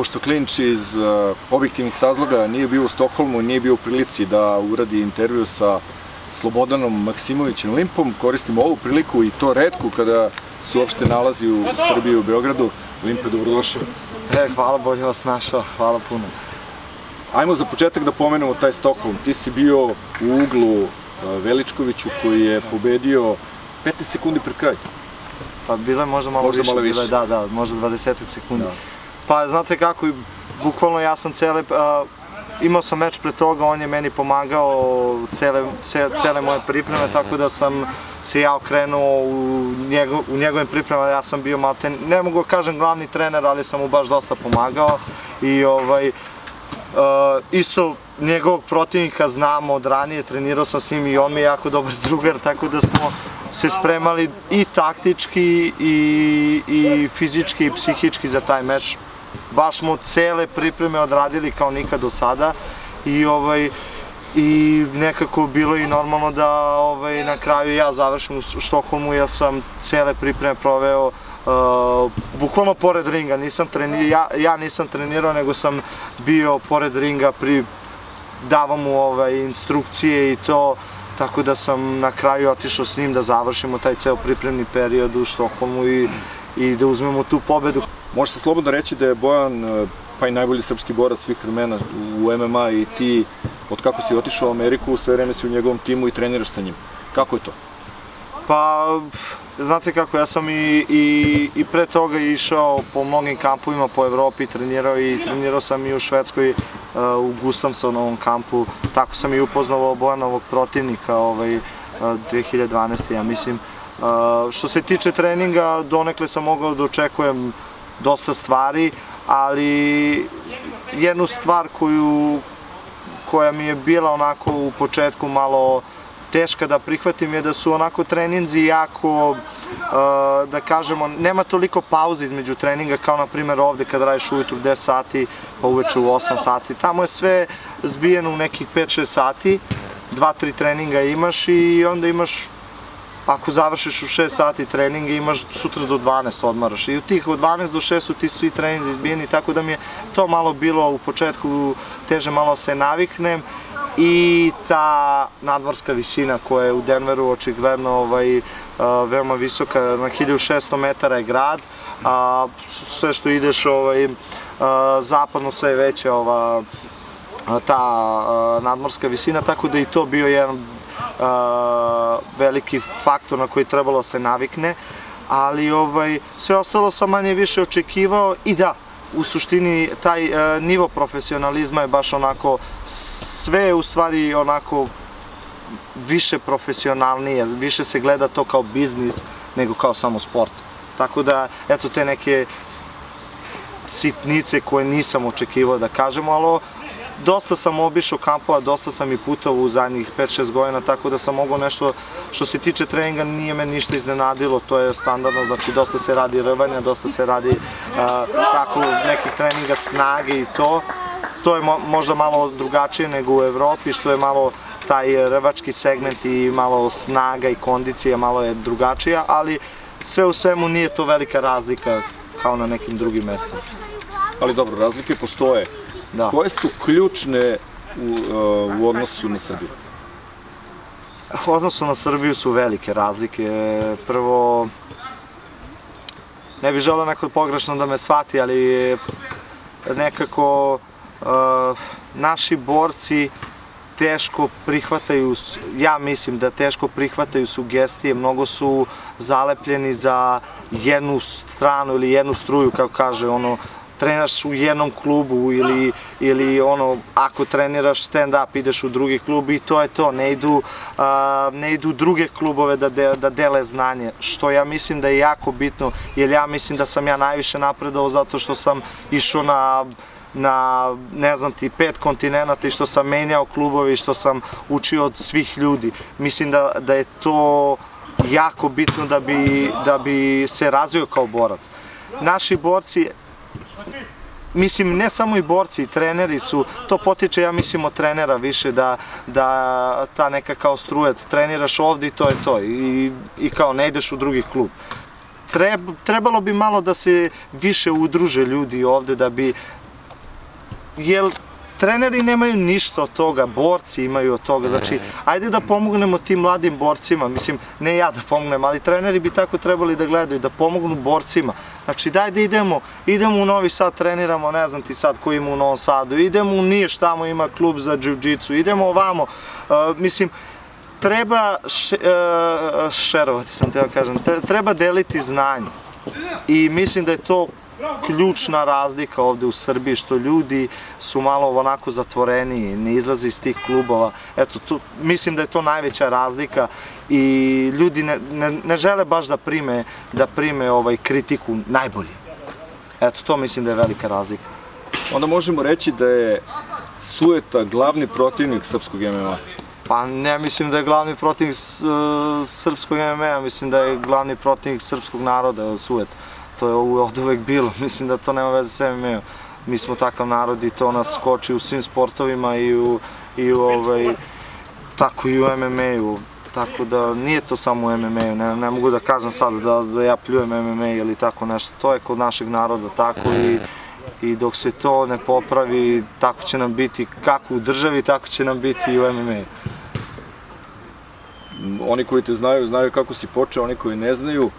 pošto Klinč iz objektivnih razloga nije bio u Stokholmu, nije bio u prilici da uradi intervju sa Slobodanom Maksimovićem Limpom, koristim ovu priliku i to retku kada se uopšte nalazi u Srbiji, u Beogradu. Limpe, dobrodošao. Hvala, bolje vas našao, hvala puno. Ajmo za početak da pomenemo taj Stokholm. Ti si bio u uglu Veličkoviću koji je pobedio 15 sekundi pred kraj. Pa bilo je možda malo više. Da, možda 20 sekundi. Pa znate kako, bukvalno ja sam imao sam meč pre toga, on je meni pomagao cele moje pripreme, tako da sam se ja okrenuo u njegovim pripremama, ja sam bio malte, ne mogu kažem glavni trener, ali sam mu baš dosta pomagao i isto njegovog protivnika znam od ranije, trenirao sam s njim i on mi je jako dobar drugar, tako da smo se spremali i taktički i fizički i psihički za taj meč. Baš smo cele pripreme odradili kao nikad do sada i nekako bilo i normalno da na kraju ja završim u Štokholmu, ja sam cele pripreme proveo bukvalno pored ringa, ja nisam trenirao, nego sam bio pored ringa, davao mu instrukcije i to, tako da sam na kraju otišao s njim da završimo taj ceo pripremni period u Štokholmu i da uzmemo tu pobedu. Može se slobodno reći da je Bojan pa i najbolji srpski borac svih vremena u MMA i ti, od kako si otišao u Ameriku, sve vreme si u njegovom timu i treniraš sa njim. Kako je to? Pa, znate kako, ja sam i pre toga išao po mnogim kampovima po Evropi, trenirao sam i u Švedskoj, u Gustavsonovom kampu, tako sam i upoznao Bojanovog protivnika 2012. ja mislim. Što se tiče treninga, donekle sam mogao da očekujem dosta stvari, ali jednu stvar koja mi je bila onako u početku malo teška da prihvatim je da su onako treninzi jako, da kažemo, nema toliko pauze između treninga kao na primjer ovde kad radiš ujutru 10 sati pa uveče u 8 sati. Tamo je sve zbijeno u nekih 5-6 sati, 2-3 treninga imaš i onda imaš, ako završiš u 6 sati treninga, imaš sutra do 12 odmaraš i u tih od 12 do 6 su ti svi treninzi izbijeni, tako da mi je to malo bilo u početku teže malo se naviknem i ta nadmorska visina koja je u Denveru očigledno veoma visoka, na 1600 metara je grad, a sve što ideš zapadno sve je veća ta nadmorska visina, tako da i to bio jedan veliki faktor na koji trebalo se navikne, ali sve ostalo sam manje više očekivao i da, u suštini taj nivo profesionalizma je baš onako, sve je u stvari onako više profesionalnije, više se gleda to kao biznis nego kao samo sport. Tako da, eto te neke sitnice koje nisam očekivao da kažemo, ali dosta sam obišao kampova, dosta sam i putovao u zadnjih 5-6 godina, tako da sam mogao nešto, što se tiče treninga, nije me ništa iznenadilo, to je standardno, znači dosta se radi rvanja, dosta se radi tako nekih treninga snage i to je možda malo drugačije nego u Evropi, što je malo taj rvački segment i malo snaga i kondicija malo je drugačija, ali sve u svemu nije to velika razlika kao na nekim drugim mestima. Ali dobro, razlike postoje. Koje su ključne u odnosu na Srbiju? U odnosu na Srbiju su velike razlike. Prvo, ne bih želeo neko pogrešno da me shvati, ali nekako naši borci teško prihvataju, ja mislim da teško prihvataju sugestije, mnogo su zalepljeni za jednu stranu ili jednu struju, kako kaže, treniraš u jednom klubu ili ako treniraš stand-up ideš u drugi klub i to je to, ne idu druge klubove da dele znanje, što ja mislim da je jako bitno, jer ja mislim da sam ja najviše napredovao zato što sam išao na ne znam ti 5 kontinenata i što sam menjao klubove i što sam učio od svih ljudi. Mislim da je to jako bitno da bi se razvio kao borac. Naši borci, mislim, ne samo i borci, i treneri su, to potiče, ja mislim, od trenera više, da ta neka kao struja, treniraš ovde i to je to, i kao ne ideš u drugi klub. Trebalo bi malo da se više udruže ljudi ovde, da bi jer treneri nemaju ništa od toga, borci imaju od toga, znači, ajde da pomognemo tim mladim borcima, mislim, ne ja da pomognem, ali treneri bi tako trebali da gledaju, da pomognu borcima, znači, daj da idemo u Novi Sad, treniramo, ne znam ti sad ko ima u Novom Sadu, idemo u Niš, tamo ima klub za džiu-džicu, idemo ovamo, mislim, treba šerovati, sam teo kažem, treba deliti znanje i mislim da je to ključna razlika ovde u Srbiji, što ljudi su malo onako zatvoreniji, ne izlaze iz tih klubova. Eto, mislim da je to najveća razlika i ljudi ne žele baš da prime kritiku najbolji. Eto, to mislim da je velika razlika. Onda možemo reći da je sujeta glavni protivnik srpskog MMA. Pa ne mislim da je glavni protivnik srpskog MMA, mislim da je glavni protivnik srpskog naroda sujeta. To je od uvek bilo, mislim da to nema veze s MMA-om. Mi smo takav narod i to nas koči u svim sportovima tako i u MMA-u. Tako da nije to samo u MMA-u, ne mogu da kažem sad da ja pljujem MMA ili tako nešto. To je kod našeg naroda tako i dok se to ne popravi, tako će nam biti kako u državi, tako će nam biti i u MMA-u. Oni koji te znaju, znaju kako si počeo, oni koji ne znaju,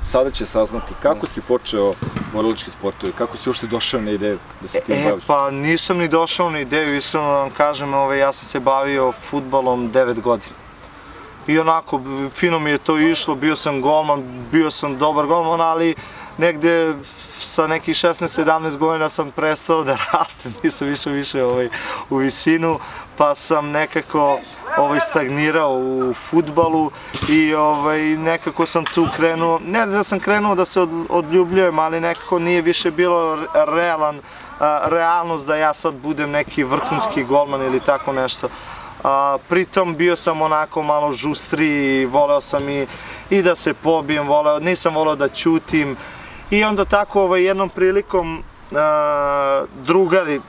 sada će saznati kako si počeo borilački sportovi, kako si uopšte došao na ideju da se tim baviš? Pa nisam ni došao na ideju, iskreno da vam kažem, ja sam se bavio fudbalom 9 godina. I onako, fino mi je to išlo, bio sam golman, bio sam dobar golman, ali negde sa nekih 16-17 godina sam prestao da rastem, nisam više u visinu, pa sam nekako stagnirao u fudbalu i nekako sam tu krenuo, ne da sam krenuo da se odljubljujem, ali nekako nije više bilo realnost da ja sad budem neki vrhunski golman ili tako nešto. Pritom bio sam onako malo žustriji, voleo sam i da se pobijem, nisam voleo da ćutim i onda tako jednom prilikom drugari,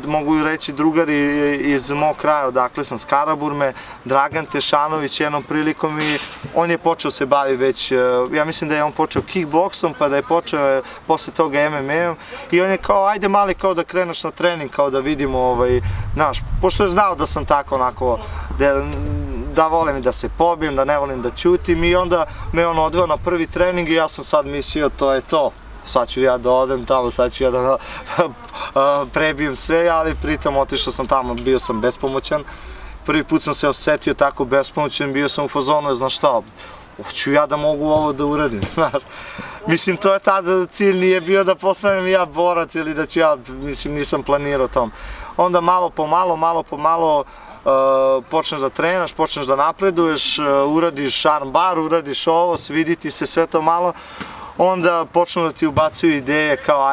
mogu reći drugari iz mog kraja, odakle sam, s Karaburme, Dragan Tešanović jednom prilikom i on je počeo se bavi već, ja mislim da je on počeo kickboksom, pa da je počeo posle toga MMA-om i on je kao, ajde mali kao da kreneš na trening, kao da vidimo, znaš, pošto je znao da sam tako onako, da volim da se pobijem, da ne volim da ćutim i onda me on odveo na prvi trening i ja sam sad mislio to je to. Sad ću ja da odem tamo, sad ću ja da prebijem sve, ali pritom otišao sam tamo, bio sam bespomoćan. Prvi put sam se osetio tako bespomoćan, bio sam u fazonu, znaš šta, hoću ja da mogu ovo da uradim, znaš. Mislim, to je tada cilj, nije bio da postanem ja borac ili da ću ja, mislim, nisam planirao tom. Onda malo po malo počneš da trenaš, počneš da napreduješ, uradiš arm bar, uradiš ovo, svidi ti se sve to malo, onda počnu da ti ubacuju ideje kao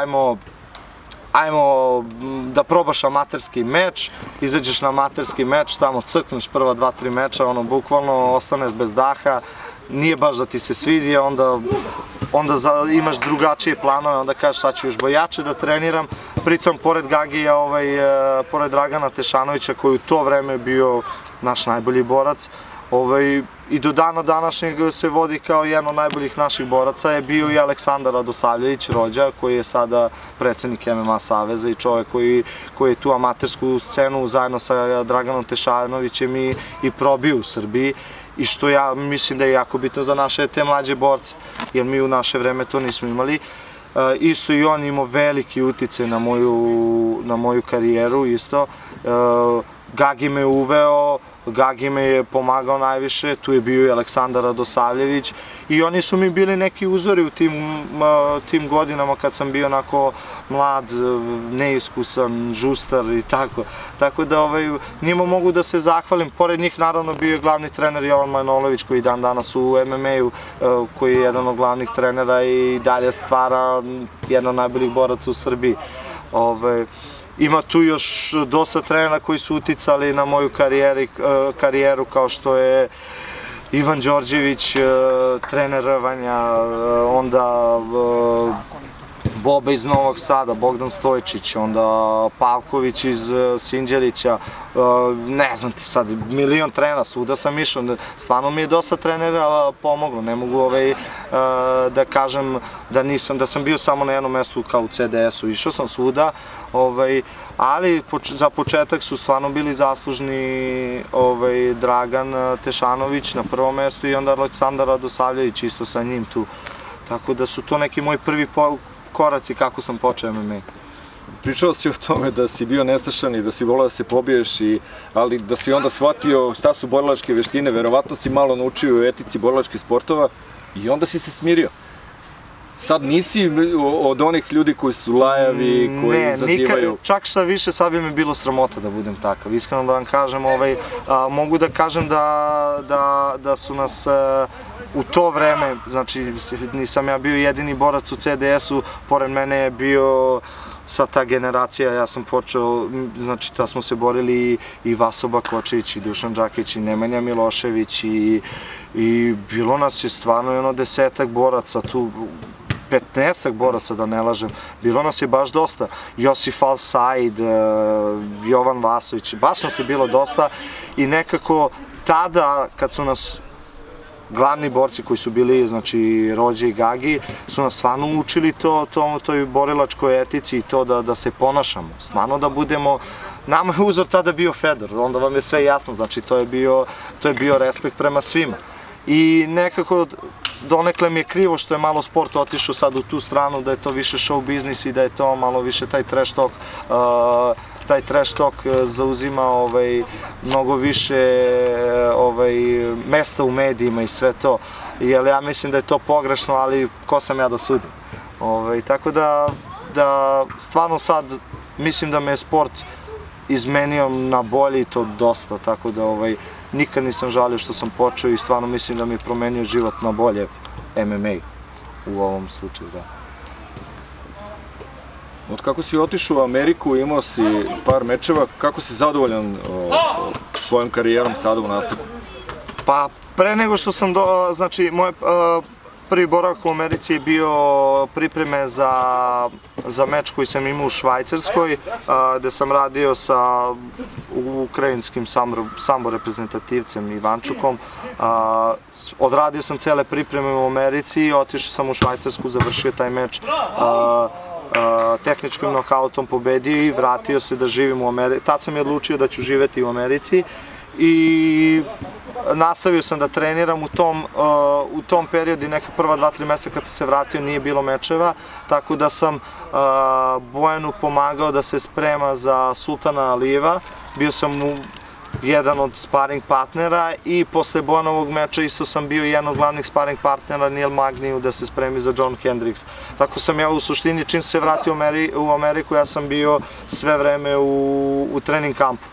ajmo da probaš amaterski meč, izađeš na amaterski meč, tamo crkneš prva 2-3 meča, bukvalno ostaneš bez daha, nije baš da ti se svidi, onda imaš drugačije planove, onda kažeš sad ću još bojače da treniram, pritom pored Gagija, pored Dragana Tešanovića koji u to vreme bio naš najbolji borac, i do dana današnjeg se vodi kao jedan od najboljih naših boraca je bio i Aleksandar Radosavljević, rođak, koji je sada predsednik MMA saveza i čovjek koji je tu amatersku scenu zajedno sa Draganom Tešanovićem i probio u Srbiji i što ja mislim da je jako bitno za naše te mlađe borce, jer mi u naše vreme to nismo imali. Isto i on imao veliki uticaj na moju karijeru, isto. Gagi me uveo, Gagi me je pomagao najviše, tu je bio i Aleksandar Radosavljević i oni su mi bili neki uzori u tim godinama kad sam bio onako mlad, neiskusan, žustar i tako. Tako da njima mogu da se zahvalim, pored njih naravno bio je glavni trener Jovan Manojlović koji dan danas u MMA-u, koji je jedan od glavnih trenera i dalje stvara jedan od najboljih boraca u Srbiji. Ima tu još dosta trenera koji su uticali na moju karijeru kao što je Ivan Đorđević, trener rvanja, onda Boba iz Novog Sada, Bogdan Stojčić, onda Pavković iz Sinđelića, ne znam ti sad, milion trenera, svuda sam išao, stvarno mi je dosta trenera pomoglo, ne mogu da kažem da sam bio samo na jednom mestu kao u CDS-u, išao sam svuda, ali za početak su stvarno bili zaslužni Dragan Tešanović na prvom mestu i onda Aleksandar Radosavljević isto sa njim tu. Tako da su to neki moji prvi koraci kako sam počeo MMA. Pričao si o tome da si bio nestašan i da si volao da se pobiješ, ali da si onda shvatio šta su borilačke veštine, verovatno si malo naučio u etici borilačkih sportova i onda si se smirio. Sad nisi od onih ljudi koji su lajavi, koji izazivaju... Ne, čak šta više, sad bi mi bilo sramota da budem takav. Iskreno da vam kažem, mogu da kažem da su nas u to vreme, znači nisam ja bio jedini borac u CDS-u, pored mene je bio sad ta generacija, ja sam počeo, znači da smo se borili i Vaso Bakočević, i Dušan Đakić, i Nemanja Milošević, i bilo nas je stvarno jedno 10-ak boraca tu, 15-ak boraca da ne lažem, bilo nas je baš dosta, Josif Al-Said, Jovan Vasović, baš nas je bilo dosta i nekako tada kad su nas glavni borci koji su bili, znači Rođe i Gagi, su nas stvarno učili toj borilačkoj etici i to da se ponašamo, stvarno da budemo, nama je uzor tada bio Fedor, onda vam je sve jasno, znači to je bio respekt prema svima. I nekako donekle mi je krivo što je malo sport otišao sad u tu stranu, da je to više show biznis i da je to malo više taj trash talk zauzima mnogo više mesta u medijima i sve to. Jer ja mislim da je to pogrešno, ali ko sam ja da sudim. Tako da stvarno sad mislim da me je sport izmenio na bolje i to dosta, tako da nikad nisam žalio što sam počeo i stvarno mislim da mi je promenio život na bolje MMA u ovom slučaju, da. Od kako si otišao u Ameriku, imao si par mečeva, kako si zadovoljan svojom karijerom sada u nastavku? Pa pre nego što sam, znači moj prvi boravak u Americi je bio pripreme za meč koji sam imao u Švajcarskoj, gde sam radio sa ukrajinskim sambo reprezentativcem Ivančukom. Odradio sam cele pripreme u Americi, otišao sam u Švajcarsku, završio taj meč, tehničkim nokautom pobedio i vratio se da živim u Americi. Tad sam je odlučio da ću živeti u Americi i nastavio sam da treniram u tom periodu i neka prva 2-3 meseca kad sam se vratio nije bilo mečeva, tako da sam Bojanu pomagao da se sprema za Sultana Alijeva, bio sam jedan od sparing partnera i posle Bojanovog meča isto sam bio jedan od glavnih sparing partnera Neil Magniju da se spremi za John Hendricks. Tako sam ja u suštini čim se vratio u Ameriku ja sam bio sve vreme u trening kampu.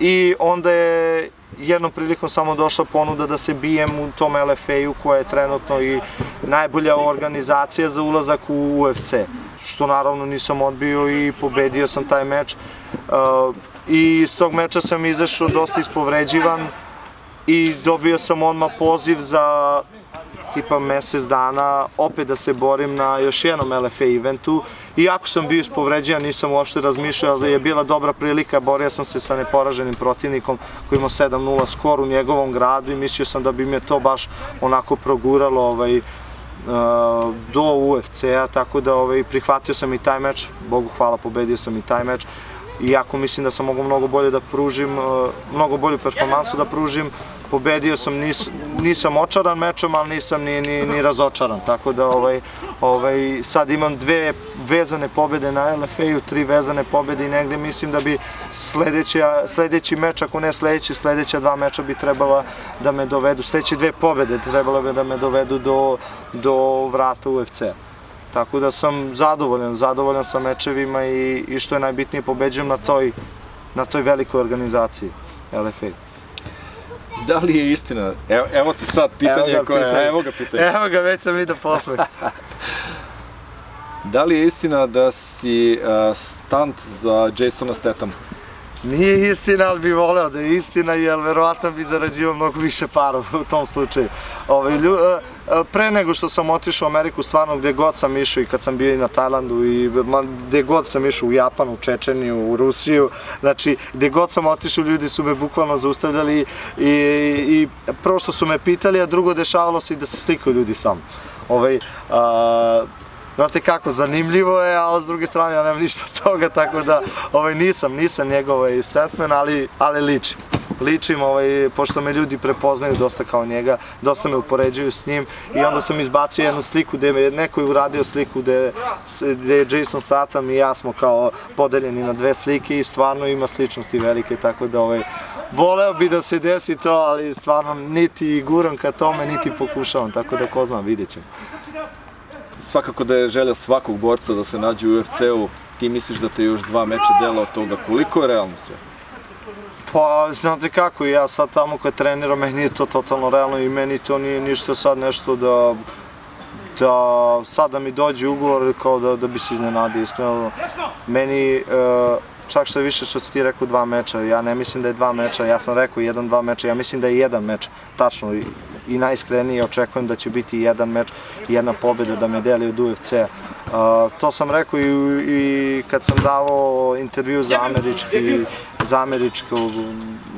I onda je jednom prilikom samo došla ponuda da se bijem u tom LFA-u koja je trenutno i najbolja organizacija za ulazak u UFC, što naravno nisam odbio i pobedio sam taj meč. I iz tog meča sam izašao dosta ispovređivan i dobio sam odmah poziv za tipa mesec dana opet da se borim na još jednom LFA eventu. Iako sam bio ispovređivan, nisam uopšte razmišljao, ali je bila dobra prilika, borio sam se sa neporaženim protivnikom koji imao 7-0 skor u njegovom gradu i mislio sam da bi me to baš onako proguralo do UFC-a, tako da prihvatio sam i taj meč, Bogu hvala, pobedio sam i taj meč. Iako mislim da sam mogao mnogo bolje da pružim, mnogo bolju performansu da pružim, pobedio sam, nisam očaran mečom, ali nisam ni razočaran, tako da sad imam 2 vezane pobede na LFA-u, 3 vezane pobede i negde mislim da bi sledeći meč, ako ne sledeća 2 meča bi trebala da me dovedu, sledeće 2 pobede trebala bi da me dovedu do vrata UFC-a. Tako da sam zadovoljan sa mečevima i što je najbitnije pobeđujem na toj velikoj organizaciji LFA. Da li je istina, evo ti sad pitanje koje, evo ga pitanje. Evo ga, već sam vidio posmeh. Da li je istina da si stunt za Jasona Stathama? Nije istina, ali bi voleo da je istina, jer verovatno bi zarađivao mnogo više para u tom slučaju. Pre nego što sam otišao u Ameriku, stvarno gde god sam išao i kad sam bio i na Tajlandu i gde god sam išao u Japan, u Čečeniju, u Rusiju, znači gde god sam otišao ljudi su me bukvalno zaustavljali i prvo što su me pitali, a drugo dešavalo se i da se slikaju ljudi sa mnom. Znate kako, zanimljivo je, ali s druge strane ja nemam ništa od toga, tako da nisam njegov statman, ali ličim. Ličim, pošto me ljudi prepoznaju dosta kao njega, dosta me upoređuju s njim i onda sam izbacio jednu sliku gde je neko uradio sliku gde je Jason Statham i ja smo kao podeljeni na dve slike i stvarno ima sličnosti velike, tako da voleo bi da se desi to, ali stvarno niti guram ka tome, niti pokušavam, tako da ko znam, vidjet ćemo. Svakako da je želja svakog borca da se nađe u UFC-u, ti misliš da te još 2 meča dela od toga, koliko je realno sve? Pa, znate kako, ja sad tamo kad treniram, meni je to totalno realno i meni to nije ništa sad nešto da sad da mi dođe ugovor kao da bi se iznenadio, iskreno. Meni, čak što više što si ti rekao 2 meča, ja ne mislim da je 2 meča, ja sam rekao 1-2 meča, ja mislim da je 1 meč, tačno i najiskrenije očekujem da će biti 1 meč i 1 pobjeda da me deli od UFC-a. To sam rekao i kad sam davao intervju za američkog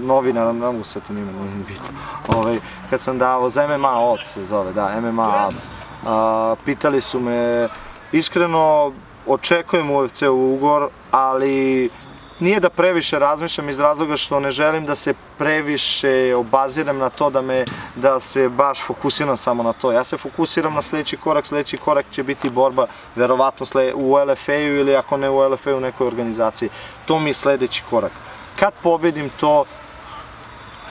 novinara, ne mogu se to nime, nije bitno, kad sam davao za MMA Odds se zove, da, MMA Odds. Pitali su me, iskreno očekujem UFC-u ugovor, ali nije da previše razmišljam iz razloga što ne želim da se previše obazirem na to da se baš fokusiram samo na to. Ja se fokusiram na sledeći korak će biti borba verovatno u LFA-u ili ako ne u LFA-u u nekoj organizaciji. To mi je sledeći korak. Kad pobedim to,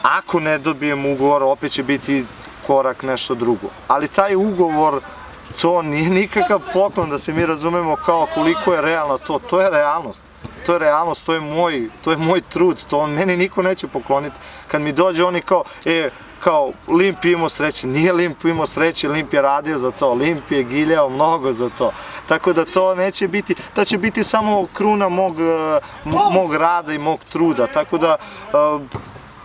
ako ne dobijem ugovor, opet će biti korak nešto drugo. Ali taj ugovor, to nije nikakav poklon da se mi razumemo kao koliko je realno to. To je realnost. To je realnost, to je moj trud, to meni niko neće pokloniti. Kad mi dođe oni kao Limp je imao sreće, nije Limp imao sreće, Limp je radio za to, Limp je giljao mnogo za to. Tako da to neće biti, to će biti samo kruna mog rada i mog truda. Tako da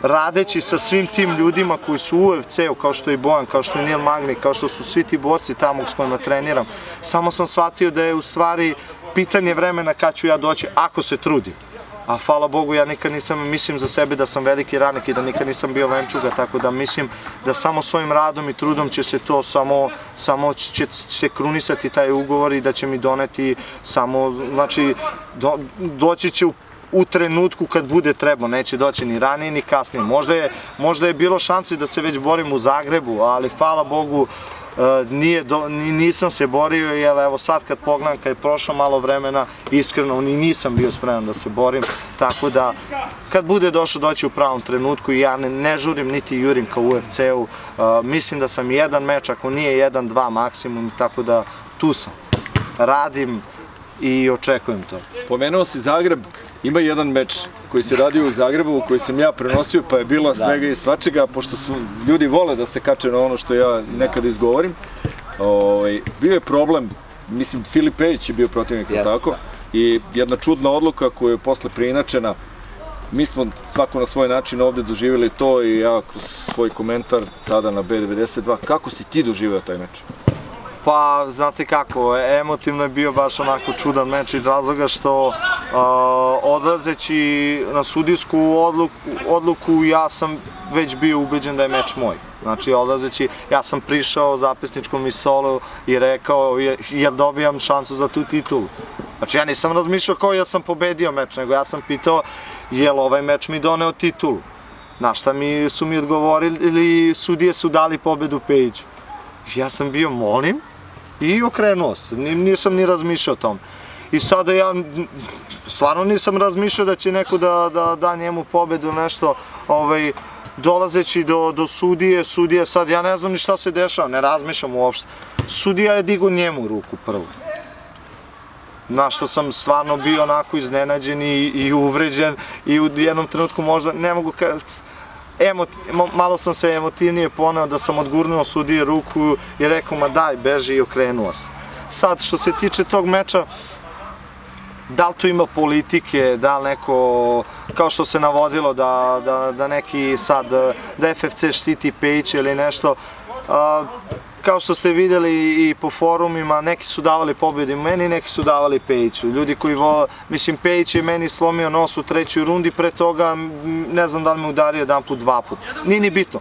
radeći sa svim tim ljudima koji su u UFC-u, kao što je Bojan, kao što je Neil Magny, kao što su svi ti borci tamo s kojima treniram, samo sam shvatio da je u stvari pitanje vremena kad ću ja doći, ako se trudim. A hvala Bogu, ja nikad nisam, mislim za sebe da sam veliki radnik i da nikad nisam bio venčuga, tako da mislim da samo svojim radom i trudom će se to samo će se krunisati taj ugovor i da će mi doneti samo, znači, doći će u trenutku kad bude trebao, neće doći ni ranije ni kasnije. Možda je bilo šanse da se već borim u Zagrebu, ali hvala Bogu nisam se borio, jer evo sad kad pogledam, kad je prošlo malo vremena, iskreno ni nisam bio spreman da se borim, tako da kad bude došao doći u pravom trenutku i ja ne žurim niti jurim kao u UFC-u, mislim da sam 1 meč, ako nije 1-2 maksimum, tako da tu sam, radim i očekujem to. Pomenuo si Zagreb, ima jedan meč koji se radio u Zagrebu, koji sam ja prenosio, pa je bilo svega i svačega, pošto ljudi vole da se kače na ono što ja nekada izgovorim. Bio je problem, mislim, Filip Pejić je bio protivnik, tako, i jedna čudna odluka koja je posle preinačena. Mi smo svako na svoj način ovde doživjeli to i ja kroz svoj komentar tada na B92, kako si ti doživio taj meč? Pa, znate kako, emotivno je bio baš onako čudan meč iz razloga što odlazeći na sudijsku odluku ja sam već bio ubeđen da je meč moj. Znači, odlazeći, ja sam prišao zapisničkom stolu i rekao jel dobijam šansu za tu titulu. Znači, ja nisam razmišljao kao jel sam pobedio meč, nego ja sam pitao jel ovaj meč mi doneo titulu. Na šta su mi odgovorili, sudije su dali pobedu Pejiću. Ja sam bio molim i okrenuo se, nisam ni razmišljao o tom. I sada ja stvarno nisam razmišljao da će neko da njemu pobedu nešto, dolazeći do sudije sad, ja ne znam ni šta se dešava, ne razmišljam uopšte. Sudija je digao njemu ruku prvo. Na što sam stvarno bio onako iznenađen i uvređen i u jednom trenutku možda, ne mogu malo sam se emotivnije poneo da sam odgurnuo sudije ruku i rekao ma daj beži i okrenuo se. Sad što se tiče tog meča, Da li tu ima politike, da li neko, kao što se navodilo da neki sad, da FFC štiti Pejića ili nešto, kao što ste videli i po forumima, neki su davali pobjedi meni, neki su davali Pejiću. Ljudi koji vole, mislim, Pejić je meni slomio nos u trećoj rundi, pre toga ne znam da li me udario jedan put, dva put. Nije ni bitno.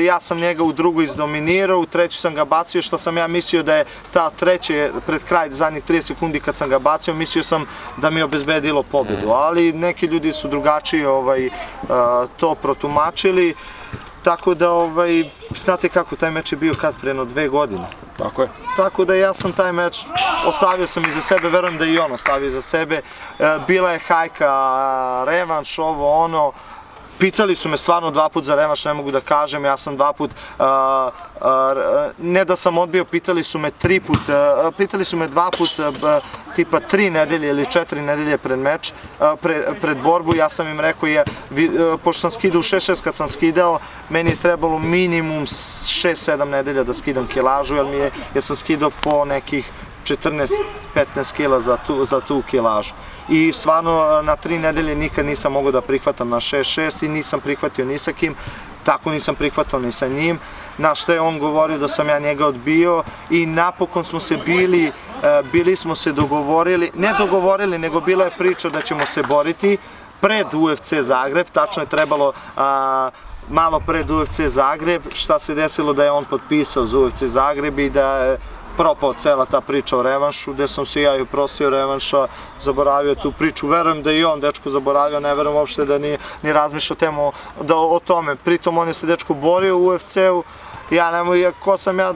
Ja sam njega u drugoj izdominirao, u treću sam ga bacio, što sam ja mislio da je ta treća, pred kraj zadnjih 30 sekundi kad sam ga bacio, mislio sam da mi je obezbedilo pobjedu. Ali neki ljudi su drugačije to protumačili. Tako da, znate kako, taj meč je bio kad pre 2 godine. Tako je. Tako da ja sam taj meč ostavio sam iza sebe, verujem da i on ostavio iza sebe. Bila je hajka, revanš, ovo, ono. Pitali su me stvarno 2 put za revanš, ne mogu da kažem, ja sam 2 put, ne da sam odbio, pitali su me 3 put, pitali su me 2 put, tipa 3 nedelje ili 4 nedelje pred meč, pred borbu, ja sam im rekao, pošto sam skidao u 6-6 kad sam skidao, meni je trebalo minimum 6-7 nedelja da skidam kilažu, jer sam skidao po nekih 14-15 kila za tu kilažu. I stvarno na 3 nedelje nikad nisam mogao da prihvatam na 6-6 i nisam prihvatio ni sa kim, tako nisam prihvatao ni sa njim. Na što je on govorio da sam ja njega odbio i napokon smo se bili smo se dogovorili, ne dogovorili, nego bila je priča da ćemo se boriti pred UFC Zagreb, tačno je trebalo malo pred UFC Zagreb, šta se desilo da je on potpisao za UFC Zagreb i da je propao cela ta priča o revanšu, gde sam se ja i oprostio revanša, zaboravio tu priču, verujem da i on, dečko, zaboravio, ne verujem uopšte da ni razmišlja o tome, pritom on je se dečko borio u UFC-u, ko sam ja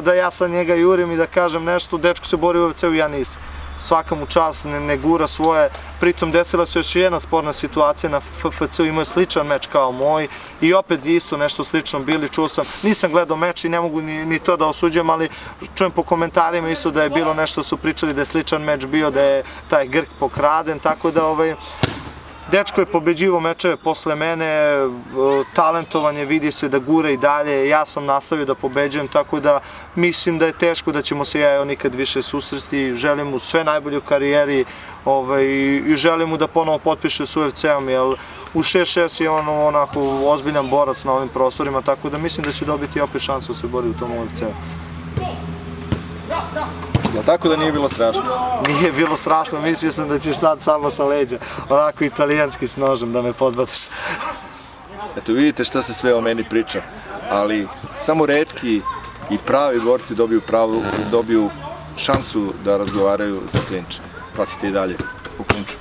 da ja sad njega jurim i da kažem nešto, dečko se borio u UFC-u, ja nisam. Svaka mu čast, ne gura svoje, pritom desila se još jedna sporna situacija na FFC-u, imao je sličan meč kao moj i opet isto nešto slično bili, čuo sam, nisam gledao meč i ne mogu ni to da osuđujem, ali čujem po komentarima isto da je bilo nešto, su pričali da je sličan meč bio, da je taj Grk pokraden, tako da dečko je pobeđivao mečeve posle mene, talentovan je, vidi se da gura i dalje, ja sam nastavio da pobeđujem, tako da mislim da je teško da ćemo se ja i on nikad više susresti, želim mu sve najbolje u karijeri i želim mu da ponovo potpiše s UFC-om, jer u 6-6 je on onako ozbiljan borac na ovim prostorima, tako da mislim da će dobiti opet šansu da se bori u tom UFC-u. Jel' tako da nije bilo strašno? Nije bilo strašno, mislio sam da ćeš sad samo sa leđa, onako italijanski s nožem da me podvataš. Eto, vidite šta se sve o meni priča, ali samo retki i pravi borci dobiju šansu da razgovaraju za klinč. Pratite i dalje u klinču.